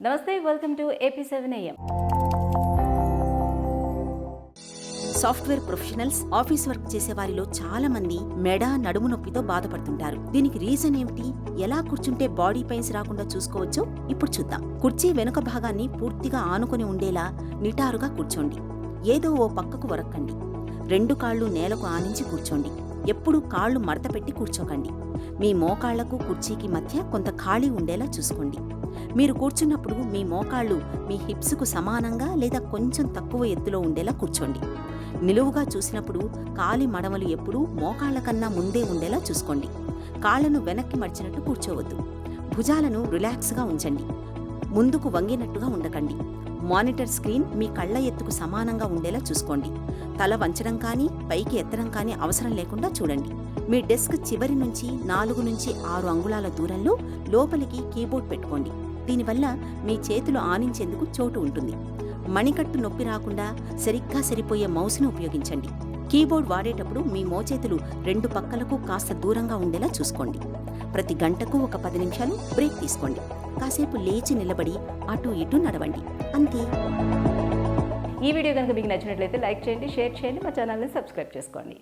నమస్తే, welcome to AP7 AM. Software professionals, office work చేసే వారిలో చాలా మంది మెడ, నడుము నొప్పితో బాధపడుతుంటారు. దీనికి రీజన్ ఏమిటి? ఎలా కూర్చుంటే బాడీ పెయిన్స్ రాకుండా చూసుకోవచ్చో ఇప్పుడు చూద్దాం. కుర్చీ వెనుక భాగాన్ని పూర్తిగా ఆనుకొని ఉండేలా నిటారుగా కూర్చోండి. ఏదో ఓ పక్కకు వరక్కండి. 2 కాళ్ళు నేలకు ఆనించి కూర్చోండి. ఎప్పుడూ కాళ్ళు మడత పెట్టి కూర్చోకండి. మీ మోకాళ్లకు కుర్చీకి మధ్య కొంత ఖాళీ ఉండేలా చూసుకోండి. మీరు కూర్చున్నప్పుడు మీ మోకాళ్ళు మీ హిప్స్కు సమానంగా లేదా కొంచెం తక్కువ ఎత్తులో ఉండేలా కూర్చోండి. నిలువుగా చూసినప్పుడు కాలి మడమలు ఎప్పుడూ మోకాళ్ల కన్నా ముందే ఉండేలా చూసుకోండి. కాళ్లను వెనక్కి మడిచినట్టు కూర్చోవద్దు. భుజాలను రిలాక్స్గా ఉంచండి. ముందుకు వంగినట్టుగా ఉండకండి. మానిటర్ స్క్రీన్ మీ కళ్ల ఎత్తుకు సమానంగా ఉండేలా చూసుకోండి. తల వంచడం కానీ పైకి ఎత్తడం కానీ అవసరం లేకుండా చూడండి. మీ డెస్క్ చివరి నుంచి 4 నుంచి 6 అంగుళాల దూరంలో లోపలికి కీబోర్డ్ పెట్టుకోండి. దీనివల్ల మీ చేతులు ఆనించేందుకు చోటు ఉంటుంది. మణికట్టు నొప్పి రాకుండా సరిగ్గా సరిపోయే మౌస్ను ఉపయోగించండి. కీబోర్డ్ వాడేటప్పుడు మీ మోచేతులు 2 పక్కలకు కాస్త దూరంగా ఉండేలా చూసుకోండి. ప్రతి గంటకు ఒక 10 నిమిషాలు బ్రేక్ తీసుకోండి. కాసేపు లేచి నిలబడి అటు ఇటు నడవండి. అంతే. ఈ వీడియో కనుక మీకు నచ్చినట్లయితే లైక్ చేయండి, షేర్ చేయండి, మా ఛానల్ని సబ్స్క్రైబ్ చేసుకోండి.